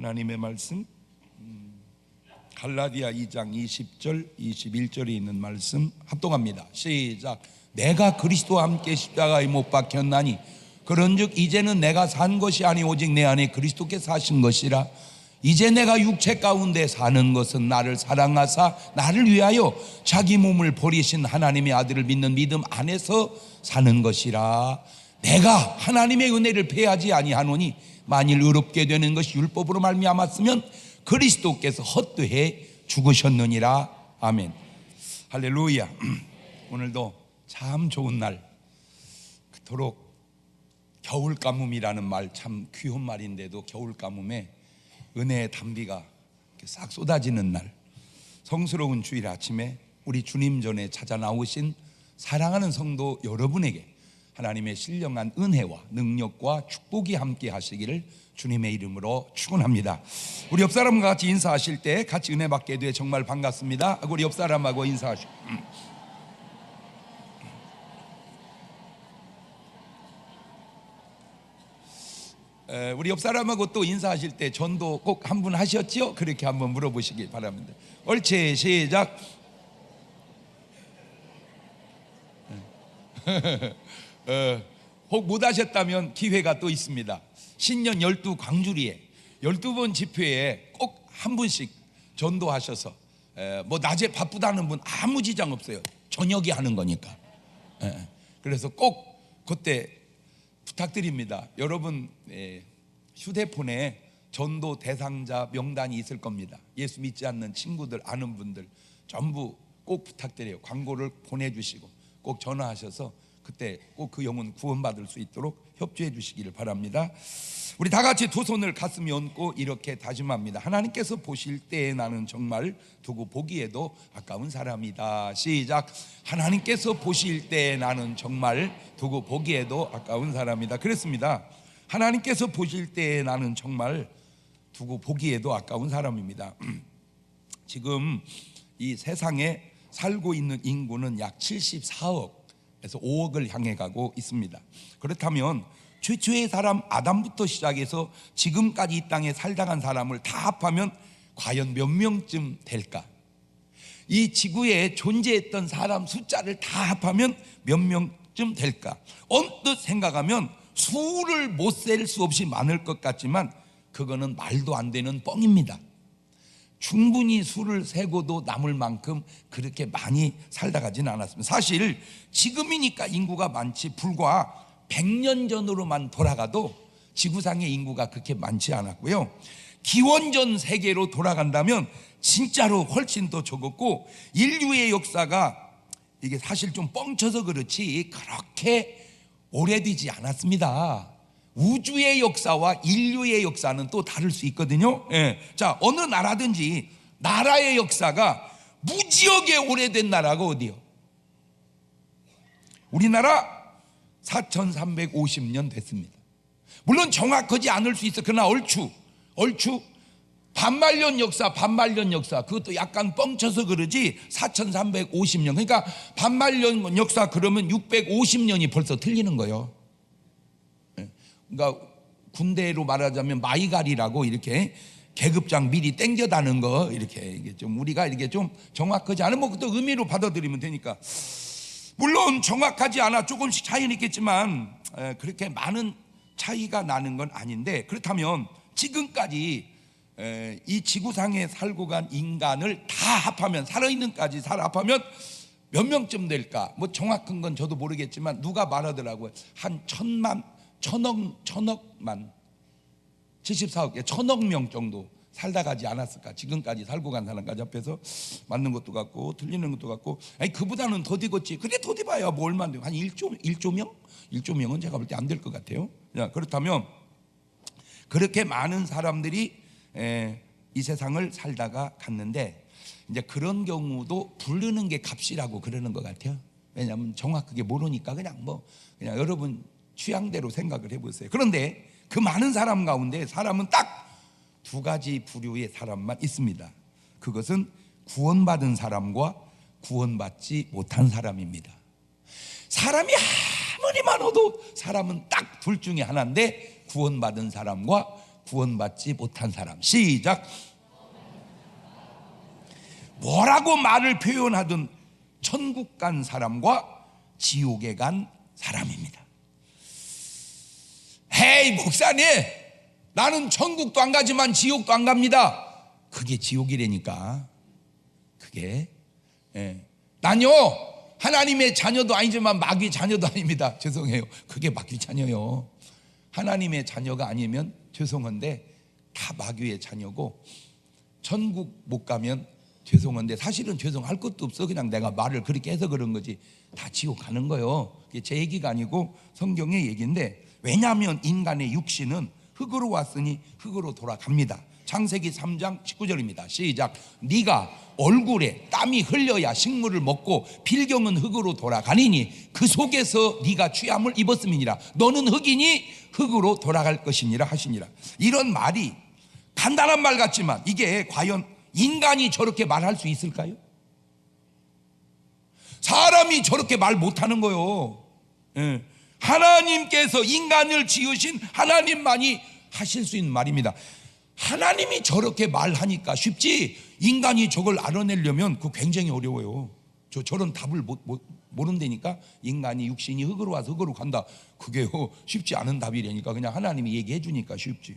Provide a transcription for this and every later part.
하나님의 말씀 갈라디아 2장 20절 21절에 있는 말씀 합독합니다. 시작. 내가 그리스도와 함께 십자가에 못 박혔나니 그런즉 이제는 내가 산 것이 아니 오직 내 안에 그리스도께서 사신 것이라. 이제 내가 육체 가운데 사는 것은 나를 사랑하사 나를 위하여 자기 몸을 버리신 하나님의 아들을 믿는 믿음 안에서 사는 것이라. 내가 하나님의 은혜를 패하지 아니하노니 만일 의롭게 되는 것이 율법으로 말미암았으면 그리스도께서 헛되이 죽으셨느니라. 아멘. 할렐루야. 오늘도 참 좋은 날, 그토록 겨울 가뭄이라는 말 참 귀한 말인데도 겨울 가뭄에 은혜의 단비가 싹 쏟아지는 날, 성스러운 주일 아침에 우리 주님 전에 찾아 나오신 사랑하는 성도 여러분에게 하나님의 신령한 은혜와 능력과 축복이 함께 하시기를 주님의 이름으로 축원합니다. 우리 옆 사람과 같이 인사하실 때 같이 은혜 받게 돼 정말 반갑습니다. 우리 옆 사람하고 인사하시고, 우리 옆 사람하고 또 인사하실 때 전도 꼭 한 분 하셨죠? 그렇게 한번 물어보시기 바랍니다. 옳지, 시작. 혹 못 하셨다면 기회가 또 있습니다. 신년 12 광주리에 12번 집회에 꼭 한 분씩 전도하셔서, 뭐 낮에 바쁘다는 분 아무 지장 없어요. 저녁에 하는 거니까. 그래서 꼭 그때 부탁드립니다. 여러분 휴대폰에 전도 대상자 명단이 있을 겁니다. 예수 믿지 않는 친구들, 아는 분들 전부 꼭 부탁드려요. 광고를 보내주시고 꼭 전화하셔서 그때 꼭 그 영혼 구원받을 수 있도록 협조해 주시기를 바랍니다. 우리 다 같이 두 손을 가슴에 얹고 이렇게 다짐합니다. 하나님께서 보실 때에 나는 정말 두고 보기에도 아까운 사람이다. 시작. 하나님께서 보실 때에 나는 정말 두고 보기에도 아까운 사람이다. 그랬습니다. 하나님께서 보실 때에 나는 정말 두고 보기에도 아까운 사람입니다. 지금 이 세상에 살고 있는 인구는 약 74억에서 5억을 향해 가고 있습니다. 그렇다면 최초의 사람 아담부터 시작해서 지금까지 이 땅에 살다 간 사람을 다 합하면 과연 몇 명쯤 될까? 이 지구에 존재했던 사람 숫자를 다 합하면 몇 명쯤 될까? 언뜻 생각하면 수를 못 셀 수 없이 많을 것 같지만 그거는 말도 안 되는 뻥입니다. 충분히 수를 세고도 남을 만큼 그렇게 많이 살다 가지는 않았습니다. 사실 지금이니까 인구가 많지 불과 100년 전으로만 돌아가도 지구상의 인구가 그렇게 많지 않았고요. 기원전 세계로 돌아간다면 진짜로 훨씬 더 적었고, 인류의 역사가 이게 사실 좀 뻥쳐서 그렇지 그렇게 오래되지 않았습니다. 우주의 역사와 인류의 역사는 또 다를 수 있거든요. 자, 어느 나라든지 나라의 역사가 무지하게 오래된 나라가 어디요? 우리나라 4350년 됐습니다. 물론 정확하지 않을 수 있어. 그러나 얼추 반말년 역사 그것도 약간 뻥쳐서 그러지 4350년, 그러니까 반말년 역사 그러면 650년이 벌써 틀리는 거예요. 그러니까 군대로 말하자면 마이갈이라고 이렇게 계급장 미리 땡겨다는 거, 이렇게 이게 좀 우리가 이렇게 좀 정확하지 않은 뭐 그것도 의미로 받아들이면 되니까. 물론 정확하지 않아 조금씩 차이는 있겠지만 그렇게 많은 차이가 나는 건 아닌데, 그렇다면 지금까지 이 지구상에 살고 간 인간을 다 합하면, 살아있는까지 합하면 몇 명쯤 될까? 뭐 정확한 건 저도 모르겠지만 누가 말하더라고요. 한 천억만 74억, 1000억 명 정도 살다 가지 않았을까? 지금까지 살고 간 사람까지 합해서 맞는 것도 같고 틀리는 것도 같고, 아니 그보다는 더 되겠지. 그래 더 돼봐야 뭐 얼마 안 돼요. 한 1조 명? 1조 명은 제가 볼 때 안 될 것 같아요. 자, 그렇다면 그렇게 많은 사람들이 이 세상을 살다가 갔는데, 이제 그런 경우도 부르는 게 값이라고 그러는 것 같아요. 왜냐하면 정확하게 모르니까 그냥 여러분 취향대로 생각을 해보세요. 그런데 그 많은 사람 가운데 사람은 딱 두 가지 부류의 사람만 있습니다. 그것은 구원받은 사람과 구원받지 못한 사람입니다. 사람이 아무리 많아도 사람은 딱 둘 중에 하나인데, 구원받은 사람과 구원받지 못한 사람. 시작. 뭐라고 말을 표현하든 천국 간 사람과 지옥에 간 사람입니다. 헤이 목사님, 나는 천국도 안 가지만 지옥도 안 갑니다. 그게 지옥이라니까. 그게 난요 하나님의 자녀도 아니지만 마귀 자녀도 아닙니다. 죄송해요. 그게 마귀 자녀요. 하나님의 자녀가 아니면 죄송한데 다 마귀의 자녀고, 천국 못 가면 죄송한데 사실은 죄송할 것도 없어. 그냥 내가 말을 그렇게 해서 그런 거지. 다 지옥 가는 거예요. 이게 제 얘기가 아니고 성경의 얘기인데, 왜냐하면 인간의 육신은 흙으로 왔으니 흙으로 돌아갑니다. 창세기 3장 19절입니다. 시작. 네가 얼굴에 땀이 흘려야 식물을 먹고 필경은 흙으로 돌아가니니 그 속에서 네가 취함을 입었음이니라. 너는 흙이니 흙으로 돌아갈 것이니라 하시니라. 이런 말이 간단한 말 같지만 이게 과연 인간이 저렇게 말할 수 있을까요? 사람이 저렇게 말 못하는 거요. 하나님께서 인간을 지으신 하나님만이 하실 수 있는 말입니다. 하나님이 저렇게 말하니까 쉽지, 인간이 저걸 알아내려면 그거 굉장히 어려워요. 저런 답을 모른다니까. 인간이 육신이 흙으로 와서 흙으로 간다, 그게 쉽지 않은 답이라니까. 그냥 하나님이 얘기해 주니까 쉽지.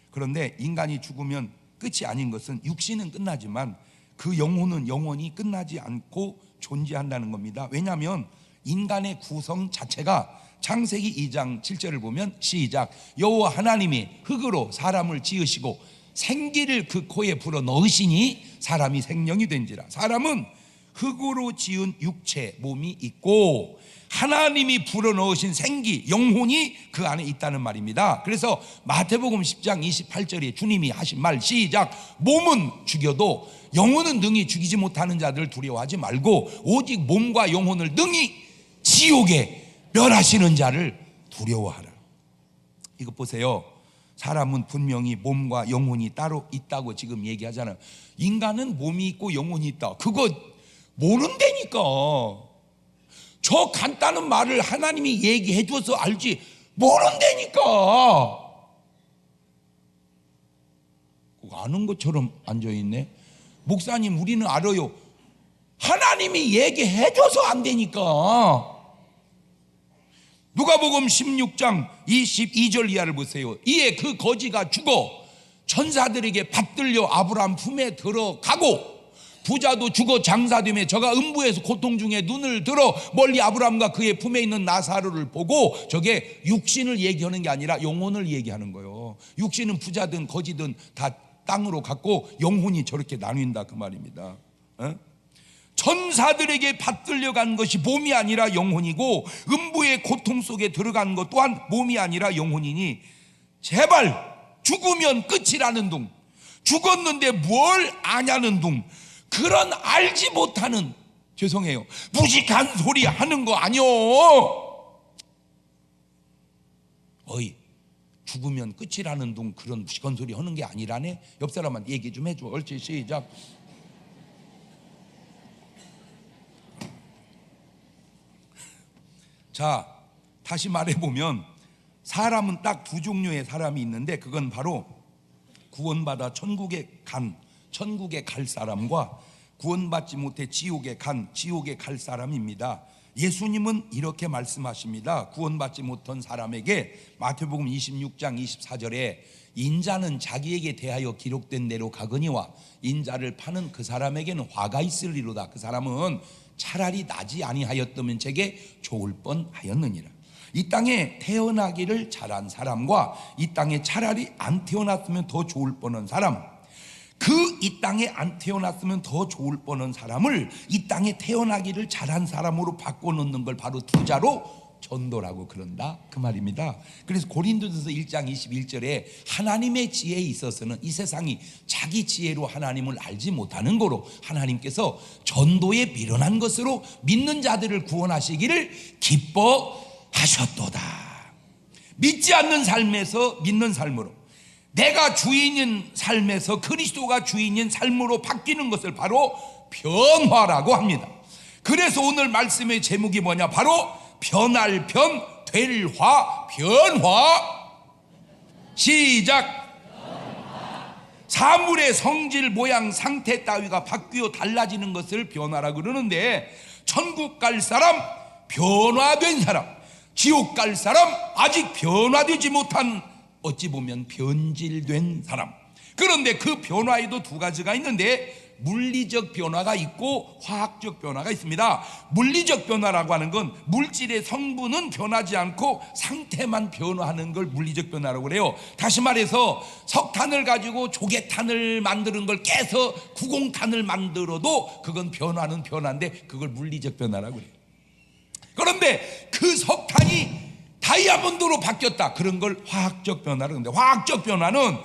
그런데 인간이 죽으면 끝이 아닌 것은, 육신은 끝나지만 그 영혼은 영원히 끝나지 않고 존재한다는 겁니다. 왜냐하면 인간의 구성 자체가 창세기 2장 7절을 보면 시작. 여호와 하나님이 흙으로 사람을 지으시고 생기를 그 코에 불어 넣으시니 사람이 생명이 된지라. 사람은 흙으로 지은 육체 몸이 있고 하나님이 불어넣으신 생기 영혼이 그 안에 있다는 말입니다. 그래서 마태복음 10장 28절에 주님이 하신 말 시작. 몸은 죽여도 영혼은 능히 죽이지 못하는 자들 두려워하지 말고 오직 몸과 영혼을 능히 지옥에 멸하시는 자를 두려워하라. 이거 보세요. 사람은 분명히 몸과 영혼이 따로 있다고 지금 얘기하잖아요. 인간은 몸이 있고 영혼이 있다, 그거 모른다니까. 저 간단한 말을 하나님이 얘기해 줘서 알지 모른다니까. 아는 것처럼 앉아있네. 목사님 우리는 알아요. 하나님이 얘기해 줘서 안 되니까. 누가복음 16장 22절 이하를 보세요. 이에 그 거지가 죽어 천사들에게 받들려 아브라함 품에 들어가고 부자도 죽어 장사되며 저가 음부에서 고통 중에 눈을 들어 멀리 아브라함과 그의 품에 있는 나사로를 보고, 저게 육신을 얘기하는 게 아니라 영혼을 얘기하는 거예요. 육신은 부자든 거지든 다 땅으로 갔고 영혼이 저렇게 나뉜다 그 말입니다. 천사들에게 받들려 간 것이 몸이 아니라 영혼이고 음부의 고통 속에 들어간 것 또한 몸이 아니라 영혼이니 제발 죽으면 끝이라는 둥, 죽었는데 뭘 아냐는 둥, 그런 알지 못하는, 죄송해요, 무식한 소리 하는 거 아니요. 어이, 죽으면 끝이라는 둥 그런 무식한 소리 하는 게 아니라네. 옆 사람한테 얘기 좀 해줘. 옳지, 시작. 자, 다시 말해보면 사람은 딱 두 종류의 사람이 있는데 그건 바로 구원받아 천국에 갈 사람과 구원받지 못해 지옥에 갈 사람입니다. 예수님은 이렇게 말씀하십니다. 구원받지 못한 사람에게 마태복음 26장 24절에 인자는 자기에게 대하여 기록된 대로 가거니와 인자를 파는 그 사람에게는 화가 있으리로다. 그 사람은 차라리 나지 아니하였다면 제게 좋을 뻔하였느니라. 이 땅에 태어나기를 잘한 사람과 이 땅에 차라리 안 태어났으면 더 좋을 뻔한 사람, 그 이 땅에 안 태어났으면 더 좋을 뻔한 사람을 이 땅에 태어나기를 잘한 사람으로 바꿔놓는 걸 바로 투자로 전도라고 그런다 그 말입니다. 그래서 고린도전서 1장 21절에 하나님의 지혜에 있어서는 이 세상이 자기 지혜로 하나님을 알지 못하는 거로 하나님께서 전도에 미련한 것으로 믿는 자들을 구원하시기를 기뻐하셨도다. 믿지 않는 삶에서 믿는 삶으로, 내가 주인인 삶에서 그리스도가 주인인 삶으로 바뀌는 것을 바로 변화라고 합니다. 그래서 오늘 말씀의 제목이 뭐냐, 바로 변할 변, 될 화, 변화. 시작. 사물의 성질, 모양, 상태 따위가 바뀌어 달라지는 것을 변화라 그러는데, 천국 갈 사람, 변화된 사람, 지옥 갈 사람, 아직 변화되지 못한, 어찌 보면 변질된 사람. 그런데 그 변화에도 두 가지가 있는데, 물리적 변화가 있고 화학적 변화가 있습니다. 물리적 변화라고 하는 건 물질의 성분은 변하지 않고 상태만 변화하는 걸 물리적 변화라고 그래요. 다시 말해서 석탄을 가지고 조개탄을 만드는 걸 깨서 구공탄을 만들어도 그건 변화는 변화인데 그걸 물리적 변화라고 그래요. 그런데 그 석탄이 다이아몬드로 바뀌었다, 그런 걸 화학적 변화라고 하는데, 화학적 변화는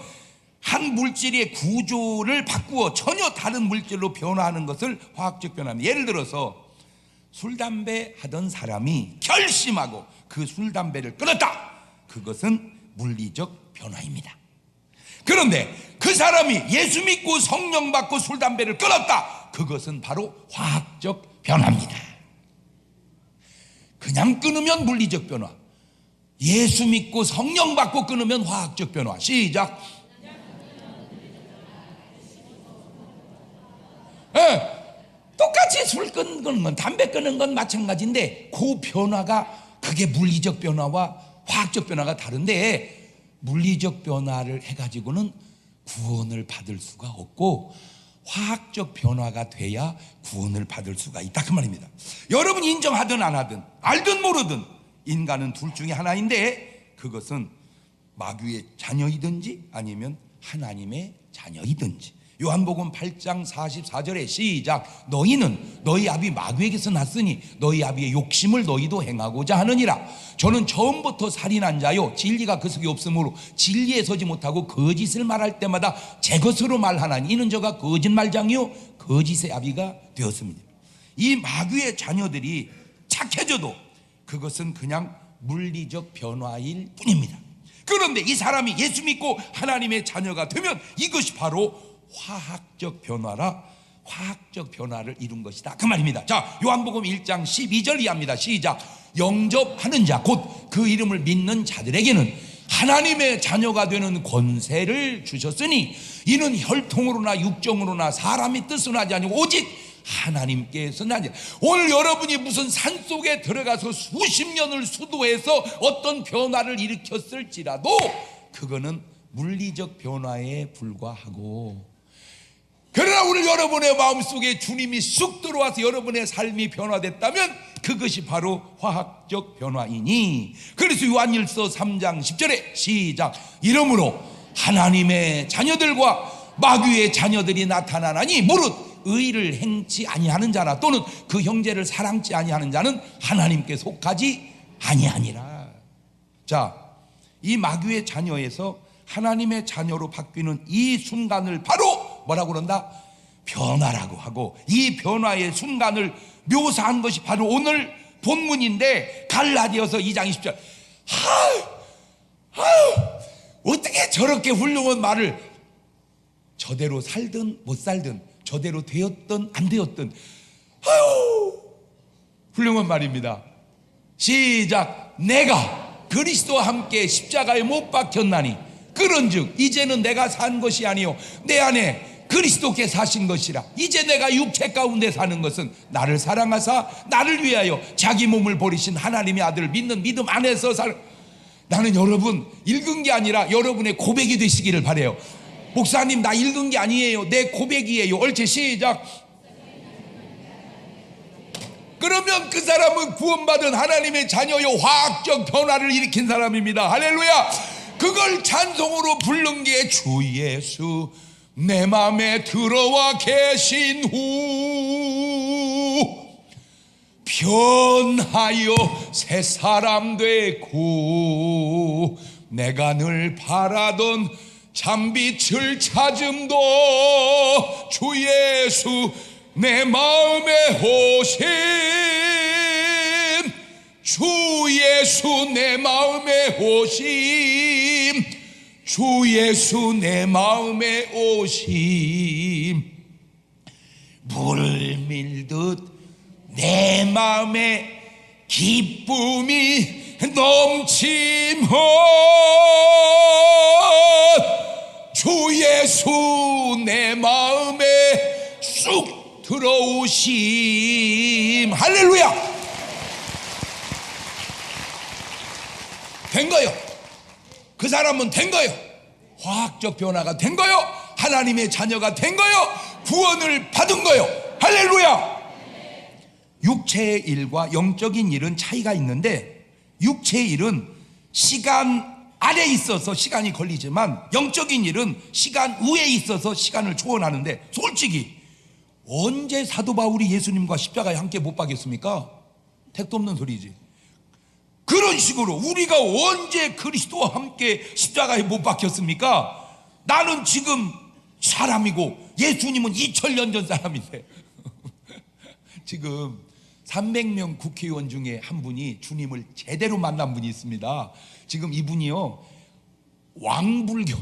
한 물질의 구조를 바꾸어 전혀 다른 물질로 변화하는 것을 화학적 변화입니다. 예를 들어서 술, 담배 하던 사람이 결심하고 그 술, 담배를 끊었다, 그것은 물리적 변화입니다. 그런데 그 사람이 예수 믿고 성령 받고 술, 담배를 끊었다, 그것은 바로 화학적 변화입니다. 그냥 끊으면 물리적 변화, 예수 믿고 성령 받고 끊으면 화학적 변화. 시작. 똑같이 술 끊는 건, 담배 끊는 건 마찬가지인데 그 변화가, 그게 물리적 변화와 화학적 변화가 다른데, 물리적 변화를 해가지고는 구원을 받을 수가 없고 화학적 변화가 돼야 구원을 받을 수가 있다, 그 말입니다. 여러분이 인정하든 안 하든 알든 모르든 인간은 둘 중에 하나인데, 그것은 마귀의 자녀이든지 아니면 하나님의 자녀이든지. 요한복음 8장 44절에 시작. 너희는 너희 아비 마귀에게서 났으니 너희 아비의 욕심을 너희도 행하고자 하느니라. 저는 처음부터 살인한 자요, 진리가 그 속에 없으므로 진리에 서지 못하고 거짓을 말할 때마다 제 것으로 말하나니 이는 저가 거짓말장이요 거짓의 아비가 되었습니다. 이 마귀의 자녀들이 착해져도 그것은 그냥 물리적 변화일 뿐입니다. 그런데 이 사람이 예수 믿고 하나님의 자녀가 되면 이것이 바로 화학적 변화라, 화학적 변화를 이룬 것이다, 그 말입니다. 자, 요한복음 1장 12절 이하입니다. 시작. 영접하는 자, 곧 그 이름을 믿는 자들에게는 하나님의 자녀가 되는 권세를 주셨으니 이는 혈통으로나 육정으로나 사람의 뜻으로 하지 아니고 오직 하나님께서 나지. 오늘 여러분이 무슨 산속에 들어가서 수십 년을 수도해서 어떤 변화를 일으켰을지라도 그거는 물리적 변화에 불과하고, 그러나 오늘 여러분의 마음속에 주님이 쑥 들어와서 여러분의 삶이 변화됐다면 그것이 바로 화학적 변화이니, 그래서 요한일서 3장 10절에 시작. 이러므로 하나님의 자녀들과 마귀의 자녀들이 나타나나니 무릇 의를 행치 아니하는 자나 또는 그 형제를 사랑치 아니하는 자는 하나님께 속하지 아니하니라. 자, 이 마귀의 자녀에서 하나님의 자녀로 바뀌는 이 순간을 바로 뭐라고 그런다? 변화라고 하고, 이 변화의 순간을 묘사한 것이 바로 오늘 본문인데, 갈라디아서 2장 20절. 어떻게 저렇게 훌륭한 말을, 저대로 살든 못 살든, 저대로 되었든 안 되었든, 훌륭한 말입니다. 시작. 내가 그리스도와 함께 십자가에 못 박혔나니 그런즉 이제는 내가 산 것이 아니요 내 안에 그리스도께 사신 것이라. 이제 내가 육체 가운데 사는 것은 나를 사랑하사 나를 위하여 자기 몸을 버리신 하나님의 아들을 믿는 믿음 안에서 나는 여러분 읽은 게 아니라 여러분의 고백이 되시기를 바라요. 목사님, 나 읽은 게 아니에요, 내 고백이에요. 옳지, 시작. 그러면 그 사람은 구원받은 하나님의 자녀요 화학적 변화를 일으킨 사람입니다. 할렐루야. 그걸 찬송으로 부른 게 주 예수 내 맘에 들어와 계신 후 변하여 새 사람 되고 내가 늘 바라던 참빛을 찾음도 주 예수 내 마음에 오심 주 예수 내 마음에 오심 주 예수 내 마음에 오심 물밀듯 내 마음에 기쁨이 넘침은 주 예수 내 마음에 쑥 들어오심. 할렐루야. 된 거요. 그 사람은 된 거요. 화학적 변화가 된 거요. 하나님의 자녀가 된 거요. 구원을 받은 거요. 할렐루야. 육체의 일과 영적인 일은 차이가 있는데, 육체의 일은 시간 아래 있어서 시간이 걸리지만 영적인 일은 시간 위에 있어서 시간을 초월하는데, 솔직히 언제 사도 바울이 예수님과 십자가에 함께 못 박였습니까? 택도 없는 소리지. 그런 식으로 우리가 언제 그리스도와 함께 십자가에 못 박혔습니까? 나는 지금 사람이고 예수님은 2000년 전 사람인데 지금 300명 국회의원 중에 한 분이 주님을 제대로 만난 분이 있습니다. 지금 이분이요, 왕불교,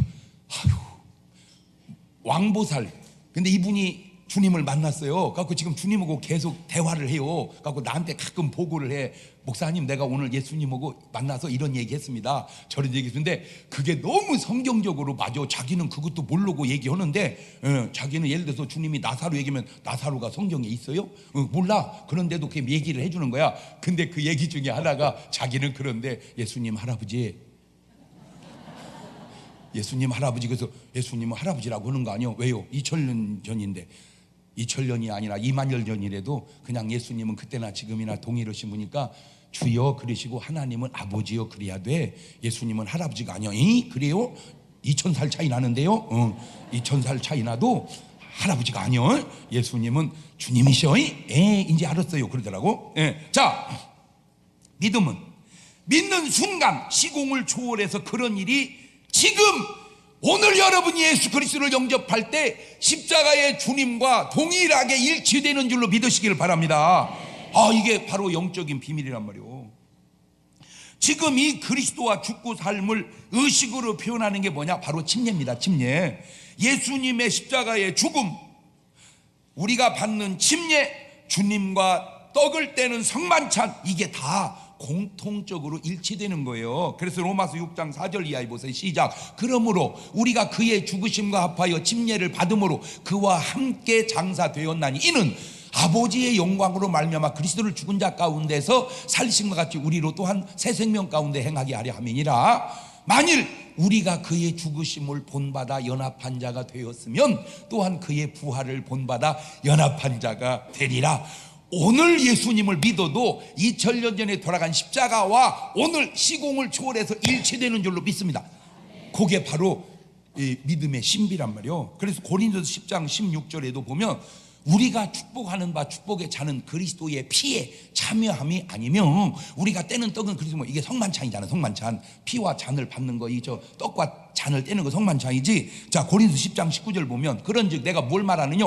왕보살. 근데 이분이 주님을 만났어요. 그래서 지금 주님하고 계속 대화를 해요. 그래서 나한테 가끔 보고를 해. 목사님, 내가 오늘 예수님하고 만나서 이런 얘기했습니다. 저런 얘기했는데 그게 너무 성경적으로 맞아. 자기는 그것도 모르고 얘기하는데, 자기는 예를 들어서 주님이 나사로 얘기하면 나사로가 성경에 있어요? 몰라. 그런데도 그 얘기를 해주는 거야. 근데 그 얘기 중에 하나가 자기는 그런데 예수님 할아버지, 예수님 할아버지, 그래서 예수님은 할아버지라고 하는 거 아니요? 왜요? 2000년 전인데. 2000년이 아니라 2만 년 전이라도 그냥 예수님은 그때나 지금이나 동일하신 분이니까 주여 그러시고 하나님은 아버지여 그래야 돼. 예수님은 할아버지가 아니야. 그래요? 2000살 차이 나는데요. 2000살 차이 나도 할아버지가 아니야. 예수님은 주님이셔. 이제 알았어요. 그러더라고. 자, 믿음은 믿는 순간 시공을 초월해서 그런 일이 지금 오늘 여러분이 예수 그리스도를 영접할 때 십자가의 주님과 동일하게 일치되는 줄로 믿으시기를 바랍니다. 이게 바로 영적인 비밀이란 말이에요. 지금 이 그리스도와 죽고 삶을 의식으로 표현하는 게 뭐냐? 바로 침례입니다. 침례. 예수님의 십자가의 죽음, 우리가 받는 침례, 주님과 떡을 떼는 성만찬, 이게 다 공통적으로 일치되는 거예요. 그래서 로마서 6장 4절 이하에 보세요. 시작. 그러므로 우리가 그의 죽으심과 합하여 침례를 받음으로 그와 함께 장사되었나니 이는 아버지의 영광으로 말미암아 그리스도를 죽은 자 가운데서 살리심과 같이 우리로 또한 새 생명 가운데 행하게 하려 함이니라. 만일 우리가 그의 죽으심을 본받아 연합한 자가 되었으면 또한 그의 부활을 본받아 연합한 자가 되리라. 오늘 예수님을 믿어도 2000년 전에 돌아간 십자가와 오늘 시공을 초월해서 일치되는 줄로 믿습니다. 그게 바로 이 믿음의 신비란 말이에요. 그래서 고린도서 10장 16절에도 보면 우리가 축복하는 바 축복의 잔은 그리스도의 피에 참여함이 아니면 우리가 떼는 떡은 그리스도, 이게 성만찬이잖아요. 성만찬, 피와 잔을 받는 거, 이 저 떡과 잔을 떼는 거 성만찬이지. 자, 고린도서 10장 19절 보면 그런즉 내가 뭘 말하느냐?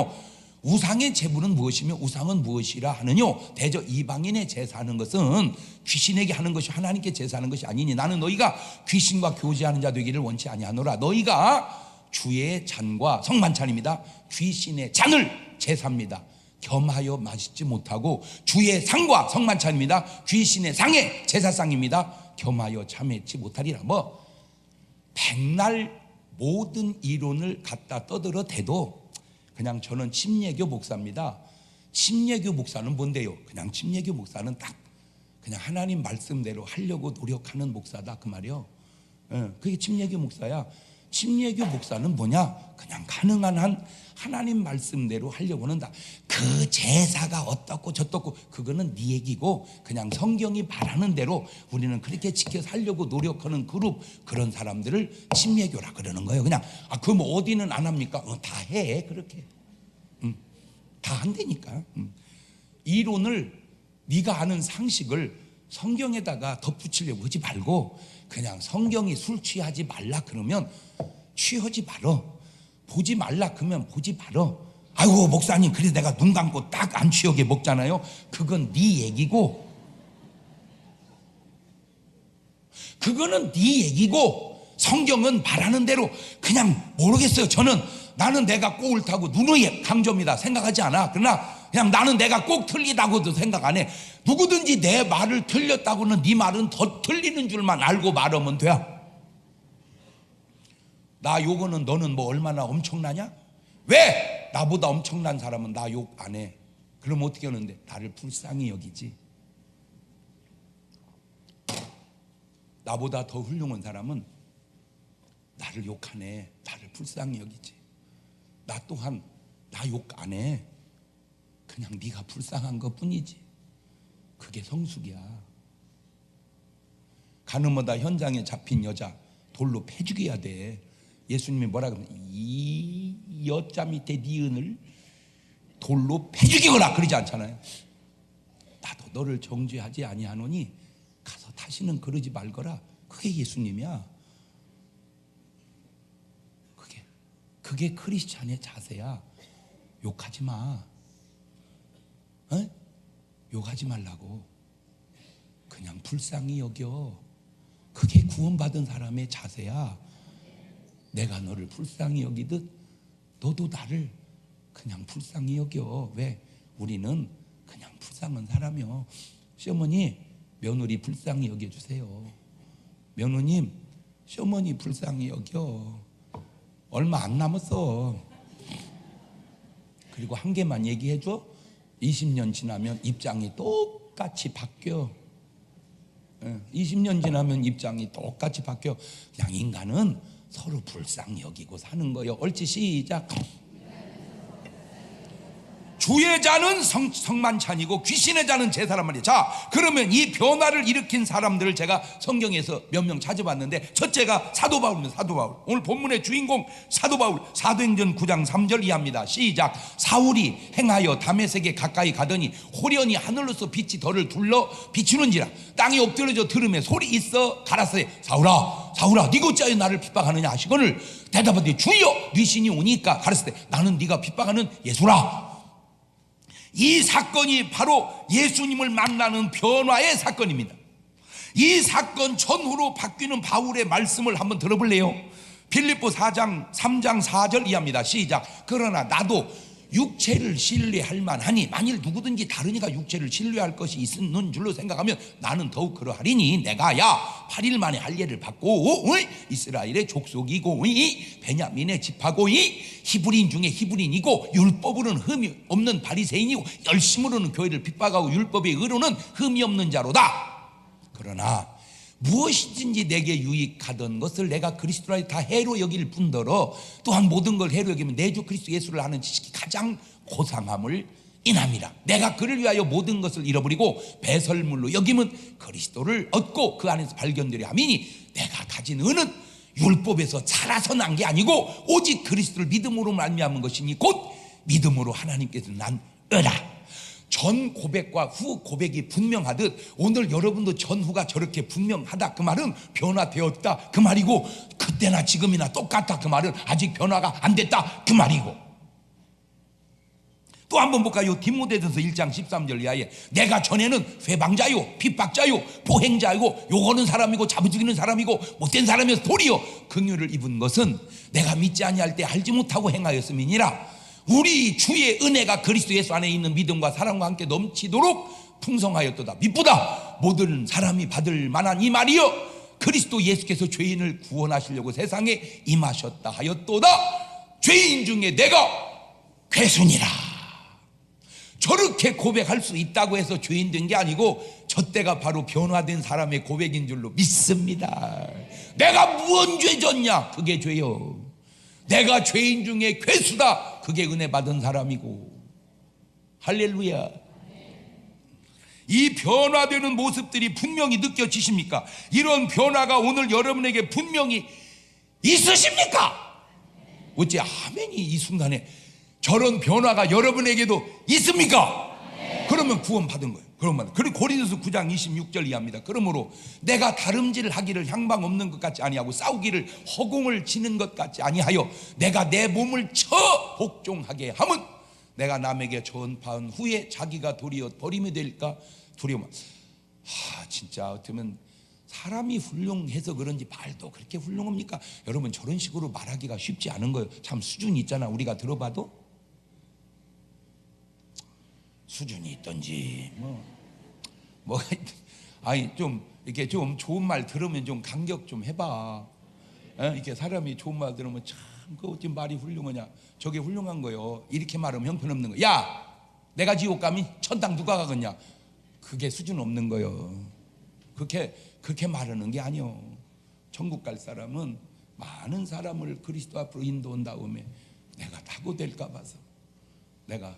우상의 제물은 무엇이며 우상은 무엇이라 하느냐? 대저 이방인의 제사하는 것은 귀신에게 하는 것이 하나님께 제사하는 것이 아니니 나는 너희가 귀신과 교제하는 자 되기를 원치 아니하노라. 너희가 주의 잔과 성만찬입니다. 귀신의 잔을 제사입니다. 겸하여 마시지 못하고 주의 상과 성만찬입니다. 귀신의 상의 제사상입니다. 겸하여 참회치 못하리라. 뭐 백날 모든 이론을 갖다 떠들어 대도 그냥 저는 침례교 목사입니다. 침례교 목사는 뭔데요? 그냥 침례교 목사는 딱 그냥 하나님 말씀대로 하려고 노력하는 목사다 그 말이요. 그게 침례교 목사야. 침례교 목사는 뭐냐? 그냥 가능한 한 하나님 말씀대로 하려고 한다. 그 제사가 어떻고 저떻고 그거는 네 얘기고 그냥 성경이 말하는 대로 우리는 그렇게 지켜 살려고 노력하는 그룹, 그런 사람들을 침례교라 그러는 거예요. 그냥 그럼 어디는 안 합니까? 다 해 그렇게. 다 한다니까. 이론을, 네가 아는 상식을 성경에다가 덧붙이려고 하지 말고 그냥 성경이 술 취하지 말라 그러면 취하지 말어. 보지 말라 그러면 보지 말어. 아이고 목사님 그래서 내가 눈 감고 딱 안 취하게 먹잖아요. 그건 네 얘기고, 그거는 네 얘기고 성경은 말하는 대로 그냥 모르겠어요. 나는 내가 꼭 옳다고 누누이 강조입니다. 생각하지 않아. 그러나 그냥 나는 내가 꼭 틀리다고도 생각 안 해. 누구든지 내 말을 틀렸다고는 네 말은 더 틀리는 줄만 알고 말하면 돼. 나 욕은 너는 뭐 얼마나 엄청나냐? 왜? 나보다 엄청난 사람은 나 욕 안 해. 그럼 어떻게 하는데? 나를 불쌍히 여기지. 나보다 더 훌륭한 사람은 나를 욕하네. 나를 불쌍히 여기지. 나 또한 나 욕 안 해. 그냥 네가 불쌍한 것 뿐이지. 그게 성숙이야. 가늠하다 현장에 잡힌 여자 돌로 패 죽여야 돼. 예수님이 뭐라 그러냐? 이 여자 밑에 네 은을 돌로 패 죽이거라 그러지 않잖아요. 나도 너를 정죄하지 아니하노니 가서 다시는 그러지 말거라. 그게 예수님이야. 그게 크리스찬의 자세야. 욕하지 마. 욕하지 말라고. 그냥 불쌍히 여겨. 그게 구원받은 사람의 자세야. 내가 너를 불쌍히 여기듯 너도 나를 그냥 불쌍히 여겨. 왜? 우리는 그냥 불쌍한 사람이요. 시어머니, 며느리 불쌍히 여겨주세요. 며느님, 시어머니 불쌍히 여겨. 얼마 안 남았어. 그리고 한 개만 얘기해줘. 20년 지나면 입장이 똑같이 바뀌어. 20년 지나면 입장이 똑같이 바뀌어. 그냥 인간은 서로 불쌍히 여기고 사는 거예요. 옳지? 시작. 주의 자는 성만찬이고 귀신의 자는 제사란 말이에요. 자, 그러면 이 변화를 일으킨 사람들을 제가 성경에서 몇 명 찾아봤는데, 첫째가 사도 바울입니다. 사도 바울. 오늘 본문의 주인공 사도 바울. 사도행전 9장 3절 이하입니다. 시작. 사울이 행하여 다메섹에 가까이 가더니 호련히 하늘로서 빛이 덜을 둘러 비추는지라. 땅에 엎드려져 들으며 소리 있어 가라사대 사울아 사울아 네가 어찌하여 나를 핍박하느냐 하시거늘 대답하되 주여 네 신이 오니까 가라사대 나는 네가 핍박하는 예수라. 이 사건이 바로 예수님을 만나는 변화의 사건입니다. 이 사건 전후로 바뀌는 바울의 말씀을 한번 들어볼래요? 빌립보 4장 3장 4절 이하입니다. 시작. 그러나 나도 육체를 신뢰할 만하니 만일 누구든지 다른 이가 육체를 신뢰할 것이 있는 줄로 생각하면 나는 더욱 그러하리니 내가 8일 만에 할례를 받고 이스라엘의 족속이고 베냐민의 집하고 히브리인 중에 히브리인이고 율법으로는 흠이 없는 바리새인이고 열심으로는 교회를 핍박하고 율법의 의로는 흠이 없는 자로다. 그러나 무엇이든지 내게 유익하던 것을 내가 그리스도라 다 해로 여길 뿐더러 또한 모든 걸 해로 여기면 내 주 그리스도 예수를 아는 지식이 가장 고상함을 인함이라. 내가 그를 위하여 모든 것을 잃어버리고 배설물로 여기면 그리스도를 얻고 그 안에서 발견되려 함이니 내가 가진 은은 율법에서 자라서 난 게 아니고 오직 그리스도를 믿음으로 말미암은 것이니 곧 믿음으로 하나님께서 난 은라. 전 고백과 후 고백이 분명하듯 오늘 여러분도 전후가 저렇게 분명하다 그 말은 변화되었다 그 말이고, 그때나 지금이나 똑같다 그 말은 아직 변화가 안 됐다 그 말이고. 또 한번 볼까요? 디모데전서 1장 13절 이하에 내가 전에는 회방자요 핍박자요 보행자요 욕하는 사람이고 잡아죽이는 사람이고 못된 사람이어서 도리어 긍휼을 입은 것은 내가 믿지 아니할 때 알지 못하고 행하였음이니라. 우리 주의 은혜가 그리스도 예수 안에 있는 믿음과 사랑과 함께 넘치도록 풍성하였도다. 미쁘다. 모든 사람이 받을 만한 이 말이여 그리스도 예수께서 죄인을 구원하시려고 세상에 임하셨다 하였도다. 죄인 중에 내가 괴순이라. 저렇게 고백할 수 있다고 해서 죄인 된 게 아니고 저 때가 바로 변화된 사람의 고백인 줄로 믿습니다. 내가 무언 죄 졌냐? 그게 죄요. 내가 죄인 중에 괴수다. 그게 은혜 받은 사람이고. 할렐루야. 이 변화되는 모습들이 분명히 느껴지십니까? 이런 변화가 오늘 여러분에게 분명히 있으십니까? 어째 아멘이 이 순간에 저런 변화가 여러분에게도 있습니까? 그러면 구원 받은 거예요. 그리고 고린도서 9장 26절 이하입니다. 그러므로 내가 다름질을 하기를 향방 없는 것 같지 아니하고 싸우기를 허공을 치는 것 같지 아니하여 내가 내 몸을 쳐 복종하게 함은 내가 남에게 전파한 후에 자기가 도리어 버림이 될까 두려워. 진짜 어쩌면 사람이 훌륭해서 그런지 말도 그렇게 훌륭합니까? 여러분, 저런 식으로 말하기가 쉽지 않은 거예요. 참 수준이 있잖아. 우리가 들어봐도 수준이 있던지 뭐가 있든, 아니 좀 이렇게 좀 좋은 말 들으면 좀 간격 좀 해봐. 이렇게 사람이 좋은 말 들으면 참 그 어찌 말이 훌륭하냐, 저게 훌륭한 거요. 이렇게 말하면 형편없는 거야. 야, 내가 지옥 가면 천당 누가 가겠냐? 그게 수준 없는 거요. 그렇게 말하는 게 아니요. 천국 갈 사람은 많은 사람을 그리스도 앞으로 인도한 다음에 내가 낙오될까 봐서 내가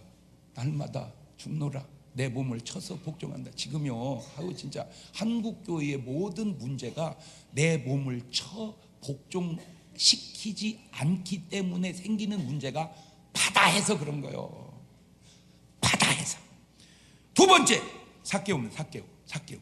날마다 죽노라 내 몸을 쳐서 복종한다. 지금요, 아우 진짜 한국 교회의 모든 문제가 내 몸을 쳐 복종시키지 않기 때문에 생기는 문제가 바다해서 그런 거예요. 바다해서. 두 번째, 삭개오입니다. 삭개오.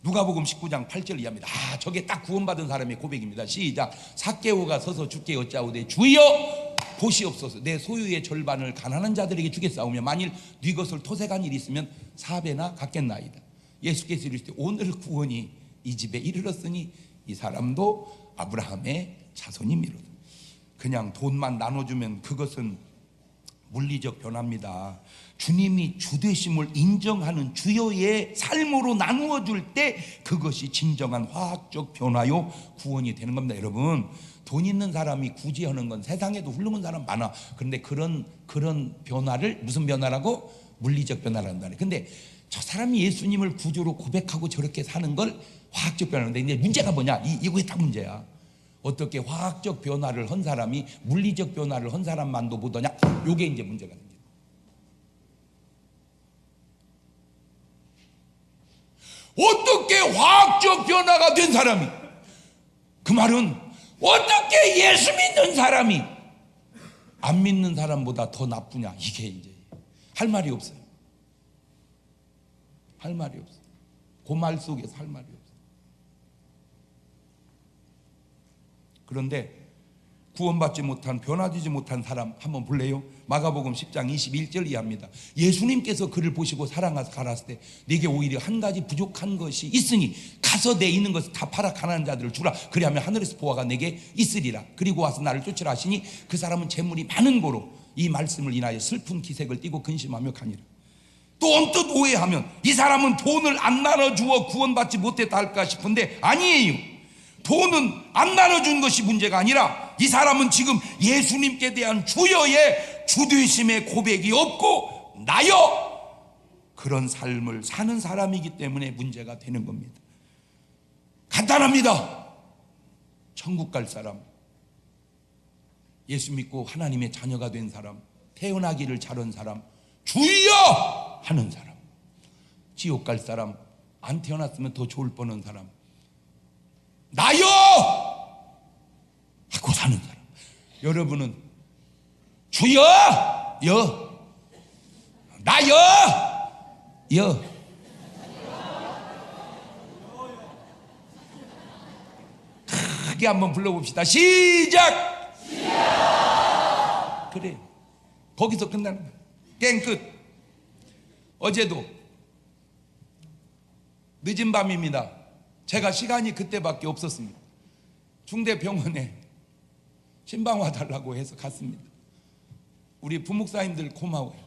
누가복음 19장 8절 이하입니다. 저게 딱 구원받은 사람의 고백입니다. 시작. 삭개오가 서서 주께 여짜오되 주여 보시옵소서, 내 소유의 절반을 가난한 자들에게 주겠사오며 만일 네 것을 토색한 일이 있으면 4배나 갚겠나이다. 예수께서 이르시되 오늘 구원이 이 집에 이르렀으니 이 사람도 아브라함의 자손이미로다. 그냥 돈만 나눠주면 그것은 물리적 변화입니다. 주님이 주되심을 인정하는 주여의 삶으로 나누어 줄 때 그것이 진정한 화학적 변화요 구원이 되는 겁니다. 여러분, 돈 있는 사람이 굳이 하는 건 세상에도 훌륭한 사람 많아. 그런데 그런 변화를 무슨 변화라고? 물리적 변화란다. 근데 저 사람이 예수님을 구주로 고백하고 저렇게 사는 걸 화학적 변화인데, 이제 문제가 뭐냐? 이거에 딱 문제야. 어떻게 화학적 변화를 한 사람이 물리적 변화를 한 사람만도 보더냐? 요게 이제 문제가 됩니다. 어떻게 화학적 변화가 된 사람이, 그 말은 어떻게 예수 믿는 사람이 안 믿는 사람보다 더 나쁘냐? 이게 이제 할 말이 없어요. 할 말이 없어요. 그 말 속에서 할 말이 없어요. 그런데 구원받지 못한, 변화되지 못한 사람 한번 볼래요? 마가복음 10장 21절 이하입니다. 예수님께서 그를 보시고 사랑하사 가라사대 때 네게 오히려 한 가지 부족한 것이 있으니 가서 내 있는 것을 다 팔아 가난한 자들을 주라. 그리하면 하늘에서 보화가 내게 있으리라. 그리고 와서 나를 쫓으라 하시니 그 사람은 재물이 많은 고로 이 말씀을 인하여 슬픈 기색을 띠고 근심하며 가니라. 또 언뜻 오해하면 이 사람은 돈을 안 나눠주어 구원받지 못했다 할까 싶은데 아니에요. 돈은 안 나눠준 것이 문제가 아니라 이 사람은 지금 예수님께 대한 주여의 주되심의 고백이 없고 나여 그런 삶을 사는 사람이기 때문에 문제가 되는 겁니다. 간단합니다. 천국 갈 사람, 예수 믿고 하나님의 자녀가 된 사람, 태어나기를 잘한 사람, 주여 하는 사람, 지옥 갈 사람, 안 태어났으면 더 좋을 뻔한 사람, 나여 하고 사는 사람. 여러분은 주여 여, 나여 여. 크게 한번 불러봅시다. 시작. 그래, 거기서 끝나는 거야. 게임 끝. 어제도 늦은 밤입니다. 제가 시간이 그때밖에 없었습니다. 중대병원에 신방와 달라고 해서 갔습니다. 우리 부목사님들 고마워요.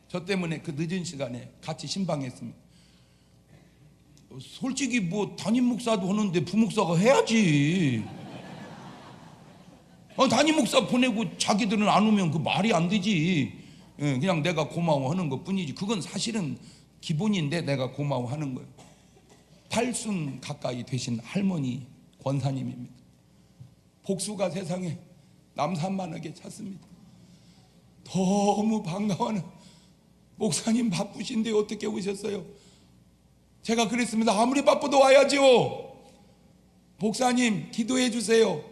저 때문에 그 늦은 시간에 같이 신방했습니다. 솔직히 뭐 담임 목사도 하는데 부목사가 해야지. 담임 목사 보내고 자기들은 안 오면 그 말이 안 되지. 그냥 내가 고마워하는 것 뿐이지. 그건 사실은 기본인데 내가 고마워하는 거예요. 80 가까이 되신 할머니 권사님입니다. 복수가 세상에 남산만하게 찼습니다. 너무 반가워하는, 목사님 바쁘신데 어떻게 오셨어요? 제가 그랬습니다. 아무리 바빠도 와야죠. 목사님 기도해 주세요.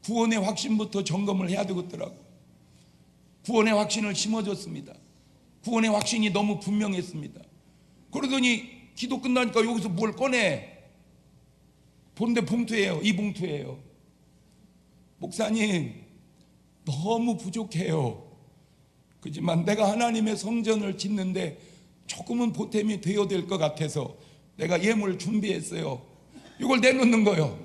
구원의 확신부터 점검을 해야 되겠더라고. 구원의 확신을 심어줬습니다. 구원의 확신이 너무 분명했습니다. 그러더니 기도 끝나니까 여기서 뭘 꺼내? 본데 봉투예요. 이 봉투예요. 목사님 너무 부족해요. 그렇지만 내가 하나님의 성전을 짓는데 조금은 보탬이 되어야 될 것 같아서 내가 예물 준비했어요. 이걸 내놓는 거예요.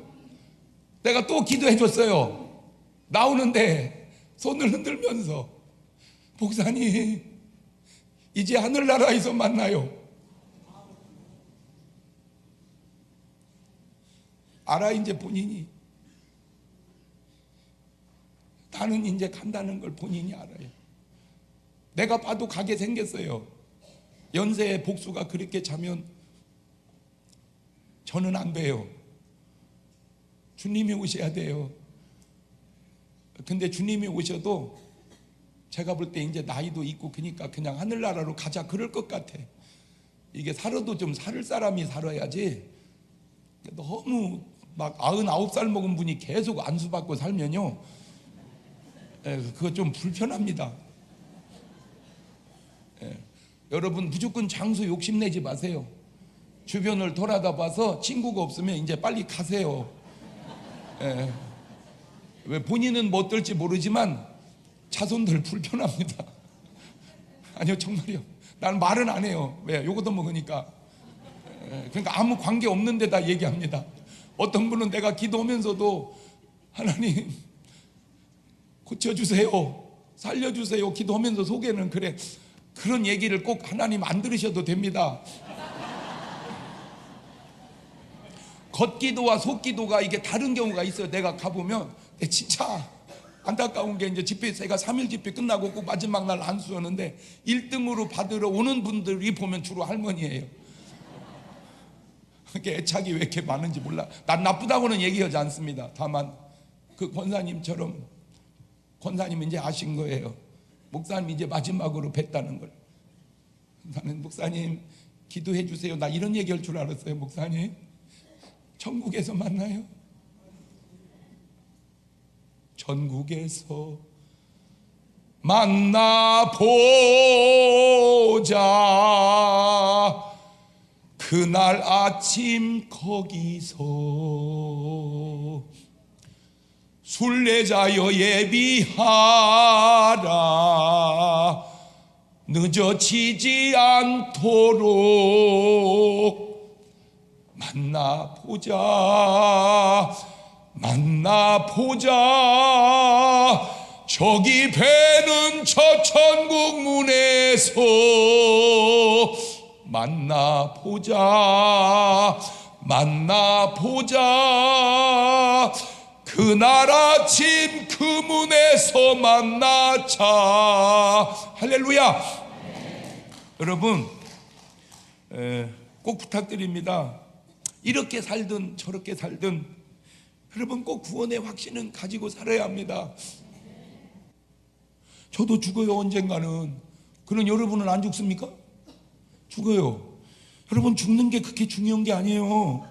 내가 또 기도해 줬어요. 나오는데 손을 흔들면서 목사님 이제 하늘나라에서 만나요. 알아 이제 본인이. 나는 이제 간다는 걸 본인이 알아요. 내가 봐도 가게 생겼어요. 연세의 복수가 그렇게 자면 저는 안 돼요. 주님이 오셔야 돼요. 근데 주님이 오셔도 제가 볼 때 이제 나이도 있고 그러니까 그냥 하늘나라로 가자 그럴 것 같아. 이게 살아도 좀 살 사람이 살아야지. 너무 막 99살 먹은 분이 계속 안수받고 살면요, 그거 좀 불편합니다. 여러분 무조건 장수 욕심내지 마세요. 주변을 돌아다 봐서 친구가 없으면 이제 빨리 가세요. 왜 본인은 못 될지 모르지만 자손들 불편합니다. 아니요 정말요. 난 말은 안 해요. 왜? 요거도 먹으니까. 그러니까 아무 관계 없는 데다 얘기합니다. 어떤 분은 내가 기도하면서도 하나님 고쳐주세요, 살려주세요 기도하면서 속에는 그래. 그런 얘기를 꼭 하나님 안 들으셔도 됩니다. 겉기도와 속기도가 이게 다른 경우가 있어요. 내가 가보면 진짜 안타까운 게 이제 집회, 제가 3일 집회 끝나고 꼭 마지막 날 안수하는데 1등으로 받으러 오는 분들이 보면 주로 할머니예요. 그게 애착이 왜 이렇게 많은지 몰라. 난 나쁘다고는 얘기하지 않습니다. 다만 그 권사님처럼, 권사님은 이제 아신 거예요. 목사님 이제 마지막으로 뵀다는 걸. 나는 목사님 기도해 주세요, 나 이런 얘기할 줄 알았어요. 목사님 천국에서 만나요. 천국에서 만나보자. 그날 아침 거기서 순례자여 예비하라. 늦어지지 않도록 만나보자. 만나보자. 저기 배는 저 천국 문에서 만나보자. 만나보자. 그날 아침 그 문에서 만나자. 할렐루야. 여러분 꼭 부탁드립니다. 이렇게 살든 저렇게 살든 여러분 꼭 구원의 확신은 가지고 살아야 합니다. 저도 죽어요 언젠가는. 그럼 여러분은 안 죽습니까? 죽어요. 여러분 죽는 게 그렇게 중요한 게 아니에요.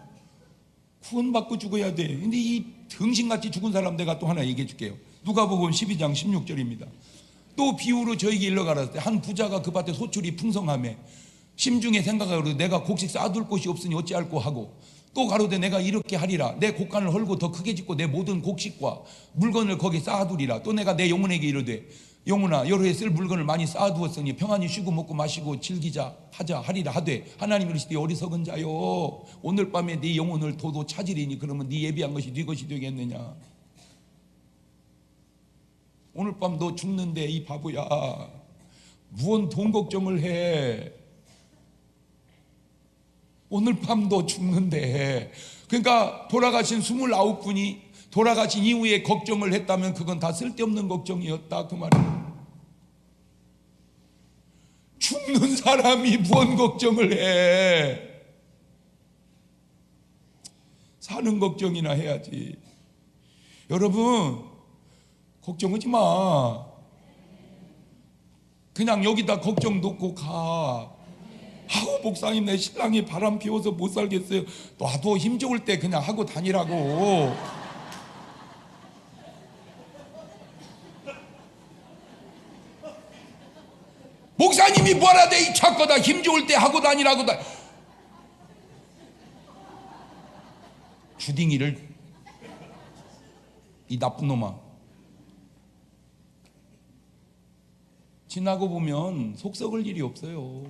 구원받고 죽어야 돼. 근데 이 등신같이 죽은 사람 내가 또 하나 얘기해 줄게요. 누가복음 12장 16절입니다. 또 비유로 저에게 일러가라. 한 부자가 그 밭에 소출이 풍성하매 심중에 생각하기로 내가 곡식 쌓아둘 곳이 없으니 어찌할꼬 하고, 또 가로되 내가 이렇게 하리라. 내 곡간을 헐고 더 크게 짓고 내 모든 곡식과 물건을 거기 쌓아두리라. 또 내가 내 영혼에게 이르되 영혼아 여러 해 쓸 물건을 많이 쌓아두었으니 평안히 쉬고 먹고 마시고 즐기자 하자 하리라 하되, 하나님이 이르시되 어리석은 자요, 오늘 밤에 네 영혼을 도도 찾으리니 그러면 네 예비한 것이 네 것이 되겠느냐. 오늘 밤 너 죽는데 이 바보야, 무언 돈 걱정을 해. 오늘 밤 너 죽는데. 그러니까 돌아가신 29분이 돌아가신 이후에 걱정을 했다면 그건 다 쓸데없는 걱정이었다 그 말이에요. 죽는 사람이 무언 걱정을 해. 사는 걱정이나 해야지. 여러분 걱정하지 마. 그냥 여기다 걱정 놓고 가. 아우 목사님 내 신랑이 바람 피워서 못 살겠어요. 나도 힘 좋을 때 그냥 하고 다니라고. 목사님이 뭐라 돼 이 착거다. 힘 좋을 때 하고 다니라고. 주딩이를 이 나쁜 놈아. 지나고 보면 속 썩을 일이 없어요.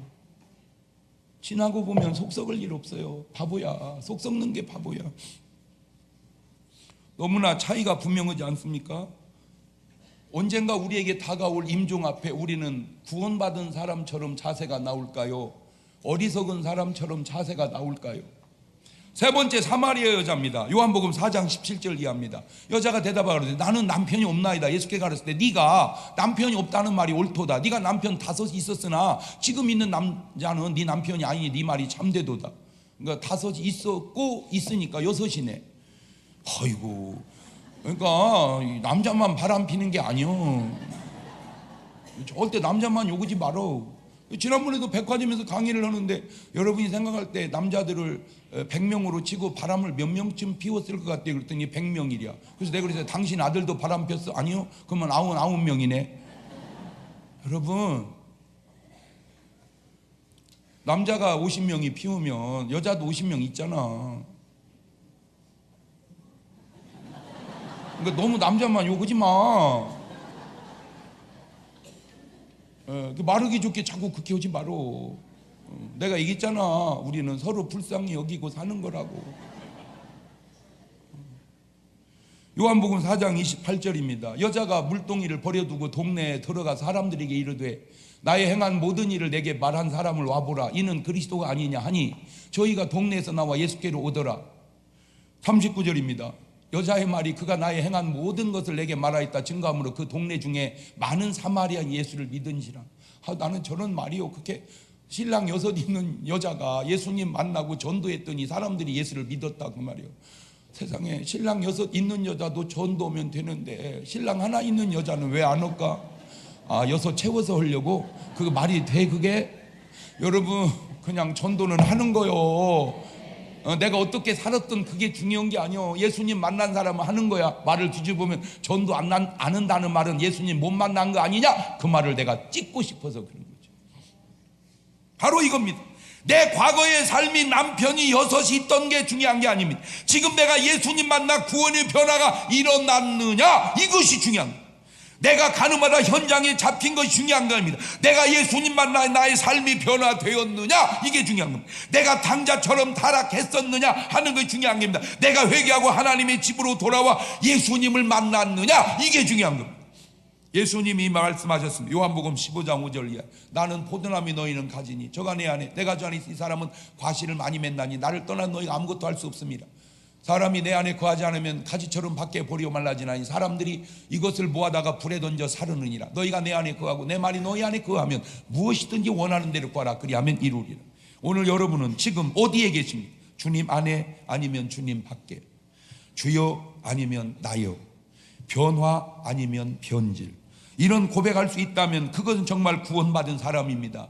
지나고 보면 속 썩을 일 없어요. 바보야. 속 썩는 게 바보야. 너무나 차이가 분명하지 않습니까? 언젠가 우리에게 다가올 임종 앞에 우리는 구원받은 사람처럼 자세가 나올까요? 어리석은 사람처럼 자세가 나올까요? 세 번째, 사마리아 여자입니다. 요한복음 4장 17절 이하입니다. 여자가 대답하되 나는 남편이 없나이다. 예수께서 가르쳤을 때 네가 남편이 없다는 말이 옳도다. 네가 남편 5 있었으나 지금 있는 남자는 네 남편이 아니니 네 말이 참되도다. 그러니까 5 있었고 있으니까 6이네. 아이고, 그러니까 남자만 바람 피는 게 아니요. 절대 남자만 요구지 말어. 지난번에도 백화점에서 강의를 하는데 여러분이 생각할 때 남자들을 100명으로 치고 바람을 몇 명쯤 피웠을 것 같아요. 그랬더니 100명이랴. 그래서 내가 그래서 당신 아들도 바람 폈어? 아니요. 그러면 99명이네. 여러분, 남자가 50명이 피우면 여자도 50명 있잖아. 그러니까 너무 남자만 요구지 마. 마르기 좋게 자꾸 그렇게 오지 말어. 내가 얘기했잖아. 우리는 서로 불쌍히 여기고 사는 거라고. 요한복음 4장 28절입니다. 여자가 물동이를 버려두고 동네에 들어가 사람들에게 이르되 나의 행한 모든 일을 내게 말한 사람을 와보라. 이는 그리스도가 아니냐 하니 저희가 동네에서 나와 예수께로 오더라. 39절입니다. 여자의 말이 그가 나의 행한 모든 것을 내게 말하였다 증거함으로 그 동네 중에 많은 사마리아 예수를 믿은지라. 나는 저런 말이요. 그렇게 신랑 6 있는 여자가 예수님 만나고 전도했더니 사람들이 예수를 믿었다 그 말이요. 세상에 신랑 6 있는 여자도 전도하면 되는데 신랑 하나 있는 여자는 왜 안 올까? 6 채워서 하려고? 그거 말이 돼 그게? 여러분, 그냥 전도는 하는 거요. 내가 어떻게 살았던 그게 중요한 게 아니요. 예수님 만난 사람은 하는 거야. 말을 뒤집으면 전도 안 한다는 말은 예수님 못 만난 거 아니냐? 그 말을 내가 찍고 싶어서 그런 거죠. 바로 이겁니다. 내 과거의 삶이 남편이 6이 있던 게 중요한 게 아닙니다. 지금 내가 예수님 만나 구원의 변화가 일어났느냐? 이것이 중요한 거예요. 내가 가는마다 현장에 잡힌 것이 중요한 겁니다. 내가 예수님 만나 나의 삶이 변화되었느냐? 이게 중요한 겁니다. 내가 당자처럼 타락했었느냐 하는 것이 중요한 겁니다. 내가 회개하고 하나님의 집으로 돌아와 예수님을 만났느냐? 이게 중요한 겁니다. 예수님이 말씀하셨습니다. 요한복음 15장 5절 이하 나는 포도나무 너희는 가지니 저가 내 안에 내가 저 안에 이 사람은 과실을 많이 맺나니 나를 떠난 너희가 아무것도 할 수 없습니다. 사람이 내 안에 거하지 않으면 가지처럼 밖에 버리고 말라지나니 사람들이 이것을 모아다가 불에 던져 사르느니라. 너희가 내 안에 거하고 내 말이 너희 안에 거하면 무엇이든지 원하는 대로 구하라. 그리하면 이루리라. 오늘 여러분은 지금 어디에 계십니까? 주님 안에 아니면 주님 밖에? 주여 아니면 나여? 변화 아니면 변질? 이런 고백할 수 있다면 그것은 정말 구원받은 사람입니다.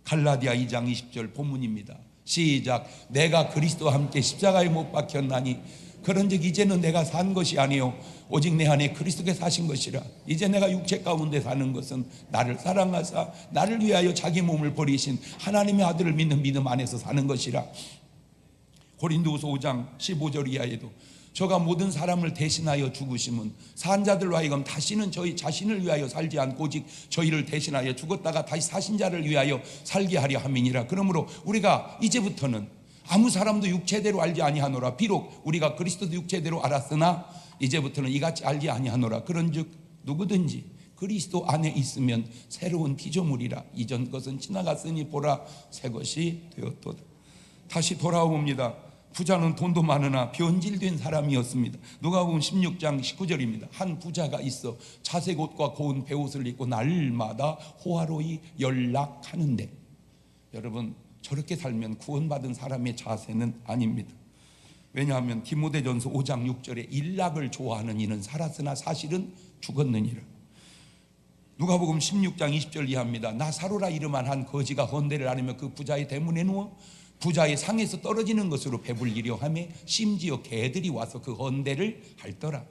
갈라디아 2장 20절 본문입니다. 시작. 내가 그리스도와 함께 십자가에 못 박혔나니 그런즉 이제는 내가 산 것이 아니요 오직 내 안에 그리스도께서 사신 것이라. 이제 내가 육체 가운데 사는 것은 나를 사랑하사 나를 위하여 자기 몸을 버리신 하나님의 아들을 믿는 믿음 안에서 사는 것이라. 고린도후서 5장 15절 이하에도 저가 모든 사람을 대신하여 죽으심은 산 자들로 하여금 다시는 저희 자신을 위하여 살지 않고 오직 저희를 대신하여 죽었다가 다시 사신 자를 위하여 살게 하려 함이니라. 그러므로 우리가 이제부터는 아무 사람도 육체대로 알지 아니하노라. 비록 우리가 그리스도도 육체대로 알았으나 이제부터는 이같이 알지 아니하노라. 그런즉 누구든지 그리스도 안에 있으면 새로운 피조물이라. 이전 것은 지나갔으니 보라 새 것이 되었도다. 다시 돌아옵니다. 부자는 돈도 많으나 변질된 사람이었습니다. 누가복음 16장 19절입니다. 한 부자가 있어 자색 옷과 고운 베옷을 입고 날마다 호화로이 연락하는데, 여러분 저렇게 살면 구원받은 사람의 자세는 아닙니다. 왜냐하면 디모데전서 5장 6절에 일락을 좋아하는 이는 살았으나 사실은 죽었느니라. 누가복음 16장 20절 이하입니다. 나사로라 이름한 한 거지가 헌대를 하려며 그 부자의 대문에 누워 부자의 상에서 떨어지는 것으로 배불리려 하며 심지어 개들이 와서 그 헌대를 핥더라.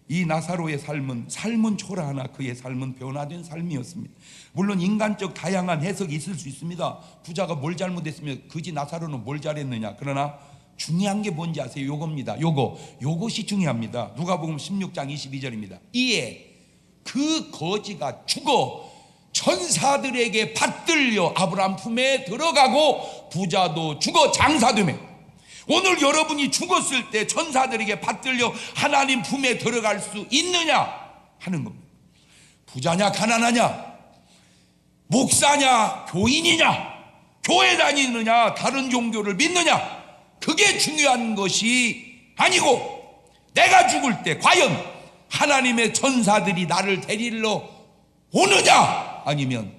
이 나사로의 삶은 초라하나 그의 삶은 변화된 삶이었습니다. 물론 인간적 다양한 해석이 있을 수 있습니다. 부자가 뭘 잘못했으며 그지 나사로는 뭘 잘했느냐. 그러나 중요한 게 뭔지 아세요? 요겁니다. 요것이 중요합니다. 누가복음 16장 22절입니다. 이에 그 거지가 죽어 천사들에게 받들려 아브라함 품에 들어가고 부자도 죽어 장사되며, 오늘 여러분이 죽었을 때 천사들에게 받들려 하나님 품에 들어갈 수 있느냐 하는 겁니다. 부자냐 가난하냐, 목사냐 교인이냐, 교회 다니느냐 다른 종교를 믿느냐, 그게 중요한 것이 아니고, 내가 죽을 때 과연 하나님의 천사들이 나를 데리러 오느냐, 아니면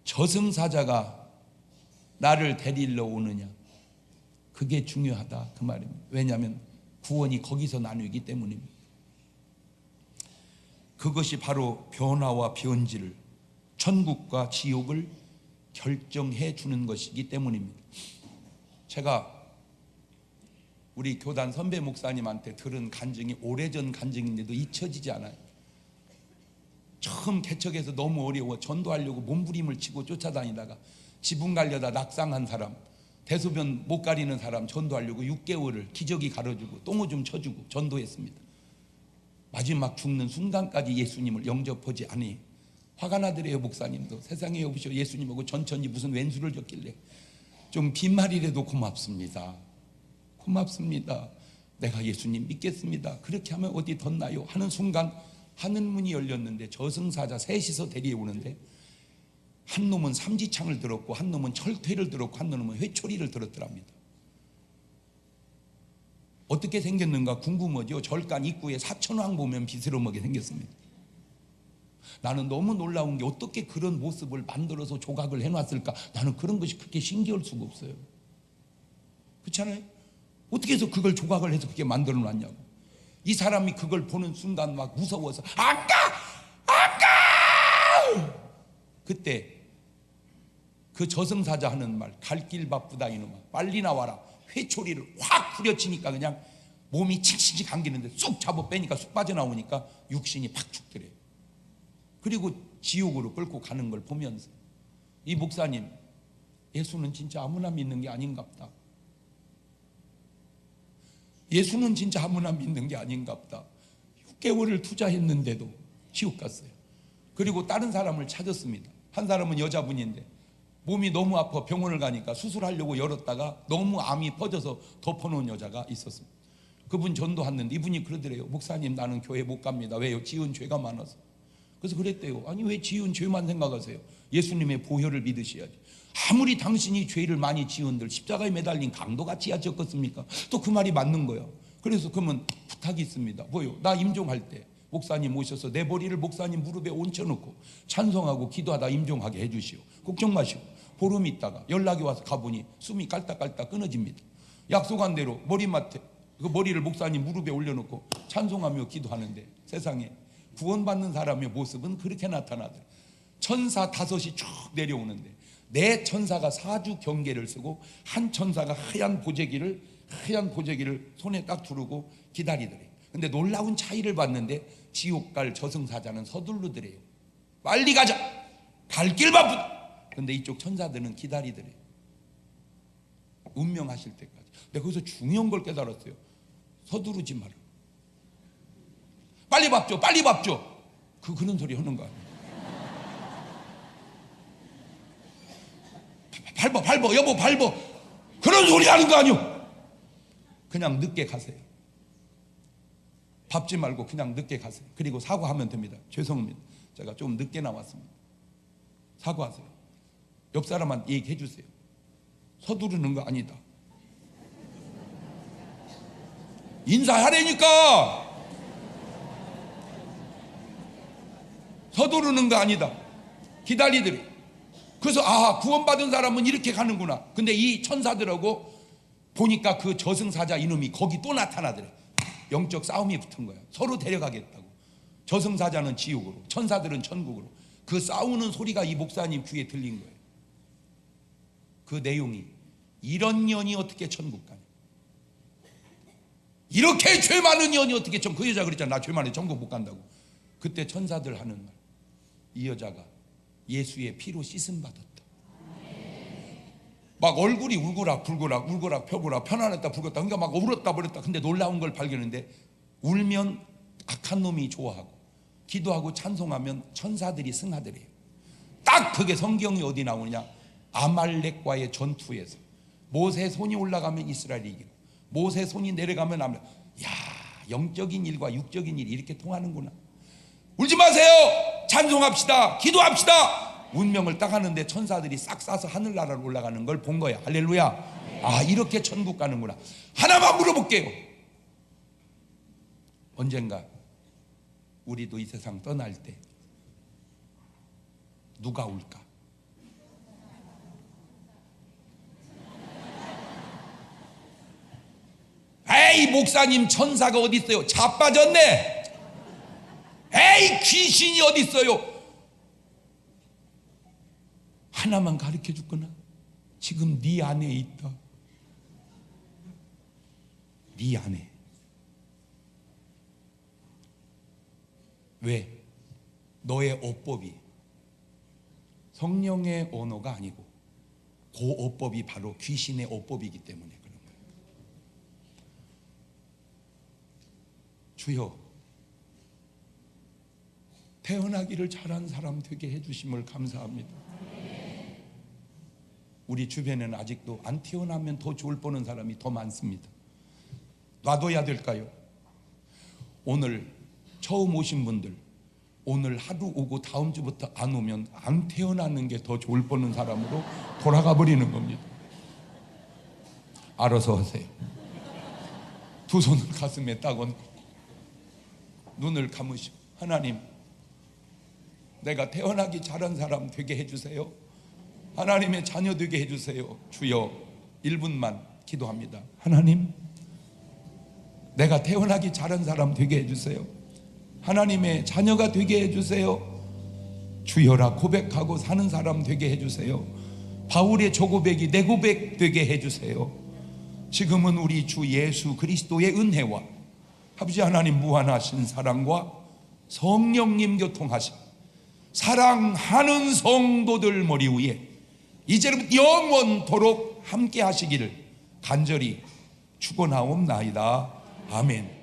저승사자가 나를 데리러 오느냐, 그게 중요하다 그 말입니다. 왜냐하면 구원이 거기서 나누기 때문입니다. 그것이 바로 변화와 변질을, 천국과 지옥을 결정해 주는 것이기 때문입니다. 제가 우리 교단 선배 목사님한테 들은 간증이 오래전 간증인데도 잊혀지지 않아요. 처음 개척해서 너무 어려워 전도하려고 몸부림을 치고 쫓아다니다가 지붕 가려다 낙상한 사람, 대소변 못 가리는 사람 전도하려고 6개월을 기저귀 가려주고 똥오줌 쳐주고 전도했습니다. 마지막 죽는 순간까지 예수님을 영접하지 않으니 화가 나더래요. 목사님도 세상에 오셔 예수님하고 천천히 무슨 왼수를 졌길래 좀 빈말이라도 고맙습니다. 고맙습니다. 내가 예수님 믿겠습니다. 그렇게 하면 어디 덧나요? 하는 순간 하늘문이 열렸는데 저승사자 셋이서 데려오는데, 한 놈은 삼지창을 들었고 한 놈은 철퇴를 들었고 한 놈은 회초리를 들었더랍니다. 어떻게 생겼는가 궁금하죠? 절간 입구에 사천왕 보면 비스름하게 생겼습니다. 나는 너무 놀라운 게 어떻게 그런 모습을 만들어서 조각을 해놨을까? 나는 그런 것이 그렇게 신기할 수가 없어요. 그렇잖아요? 어떻게 해서 그걸 조각을 해서 그렇게 만들어놨냐고. 이 사람이 그걸 보는 순간 막 무서워서 안 가! 안 가! 그때 그 저승사자 하는 말, 갈 길 바쁘다 이놈아 빨리 나와라. 회초리를 확 후려치니까 그냥 몸이 칙칙 감기는데 쑥 잡아 빼니까 쑥 빠져나오니까 육신이 팍 죽더래요. 그리고 지옥으로 끌고 가는 걸 보면서 이 목사님, 예수는 진짜 아무나 믿는 게 아닌갑다. 예수는 진짜 아무나 믿는 게 아닌갑다. 6개월을 투자했는데도 지옥 갔어요. 그리고 다른 사람을 찾았습니다. 한 사람은 여자분인데 몸이 너무 아파 병원을 가니까 수술하려고 열었다가 너무 암이 퍼져서 덮어놓은 여자가 있었습니다. 그분 전도했는데 이분이 그러더래요. 목사님, 나는 교회 못 갑니다. 왜요? 지은 죄가 많아서. 그래서 그랬대요. 아니 왜 지은 죄만 생각하세요? 예수님의 보혈을 믿으셔야지. 아무리 당신이 죄를 많이 지은들 십자가에 매달린 강도같이야 적겠습니까? 또 그 말이 맞는 거예요. 그래서 그러면 부탁이 있습니다. 뭐요? 나 임종할 때 목사님 오셔서 내 머리를 목사님 무릎에 얹혀놓고 찬송하고 기도하다 임종하게 해주시오. 걱정 마시오. 보름 있다가 연락이 와서 가보니 숨이 깔딱깔딱 끊어집니다. 약속한 대로 머리맡에 그 머리를 목사님 무릎에 올려놓고 찬송하며 기도하는데, 세상에 구원받는 사람의 모습은 그렇게 나타나더라. 천사 5이 쭉 내려오는데 네 천사가 사주 경계를 쓰고 한 천사가 하얀 보재기를 손에 딱 두르고 기다리더래요. 근데 놀라운 차이를 봤는데 지옥 갈 저승사자는 서둘르더래요. 빨리 가자. 갈 길 바쁘다. 근데 이쪽 천사들은 기다리더래요. 운명하실 때까지. 근데 거기서 중요한 걸 깨달았어요. 서두르지 마라. 빨리 밥 줘, 빨리 밥 줘. 그런 소리 하는 거 아니에요. 밟아, 여보 밟아. 그런 소리 하는 거 아니에요. 그냥 늦게 가세요. 밟지 말고 그냥 늦게 가세요. 그리고 사과하면 됩니다. 죄송합니다. 제가 좀 늦게 나왔습니다. 사과하세요. 옆 사람한테 얘기해 주세요. 서두르는 거 아니다. 인사하라니까. 서두르는 거 아니다. 기다리더래. 그래서 구원받은 사람은 이렇게 가는구나. 근데 이 천사들하고 보니까 그 저승사자 이놈이 거기 또 나타나더래. 영적 싸움이 붙은 거야. 서로 데려가겠다고. 저승사자는 지옥으로, 천사들은 천국으로. 그 싸우는 소리가 이 목사님 귀에 들린 거예요. 그 내용이, 이런 년이 어떻게 천국 가냐, 이렇게 죄 많은 년이 어떻게 그 여자 그랬잖아. 나 죄 많아 천국 못 간다고. 그때 천사들 하는 말, 이 여자가 예수의 피로 씻음 받았다. 막 얼굴이 울고락 펴고락 편안했다 불었다. 그러니까 막 울었다 버렸다. 근데 놀라운 걸 발견했는데, 울면 악한 놈이 좋아하고 기도하고 찬송하면 천사들이 승하더래요. 딱 그게 성경이 어디 나오느냐, 아말렉과의 전투에서 모세 손이 올라가면 이스라엘이 이기고 모세 손이 내려가면 아말렉. 야, 영적인 일과 육적인 일이 이렇게 통하는구나. 울지 마세요. 찬송합시다. 기도합시다. 운명을 딱 하는데 천사들이 싹 싸서 하늘나라로 올라가는 걸 본 거야. 할렐루야. 아, 이렇게 천국 가는구나. 하나만 물어볼게요. 언젠가 우리도 이 세상 떠날 때 누가 올까? 에이, 목사님, 천사가 어디 있어요? 자빠졌네. 에이, 귀신이 어디 있어요? 하나만 가르쳐 줬구나. 지금 네 안에 있다. 네 안에. 왜? 너의 어법이 성령의 언어가 아니고 그 어법이 바로 귀신의 어법이기 때문에 그런 거예요. 주여, 태어나기를 잘한 사람 되게 해주심을 감사합니다. 우리 주변에는 아직도 안 태어나면 더 좋을 뻔한 사람이 더 많습니다. 놔둬야 될까요? 오늘 처음 오신 분들, 오늘 하루 오고 다음 주부터 안 오면 안 태어나는 게 더 좋을 뻔한 사람으로 돌아가 버리는 겁니다. 알아서 하세요. 두 손을 가슴에 딱 얹고 눈을 감으시고, 하나님, 내가 태어나기 잘한 사람 되게 해주세요. 하나님의 자녀 되게 해주세요. 주여, 1분만 기도합니다. 하나님, 내가 태어나기 잘한 사람 되게 해주세요. 하나님의 자녀가 되게 해주세요. 주여라 고백하고 사는 사람 되게 해주세요. 바울의 저 고백이 내 고백 되게 해주세요. 지금은 우리 주 예수 그리스도의 은혜와 아버지 하나님 무한하신 사랑과 성령님 교통하심, 사랑하는 성도들 머리 위에 이제부터 영원토록 함께 하시기를 간절히 축원하옵나이다. 아멘.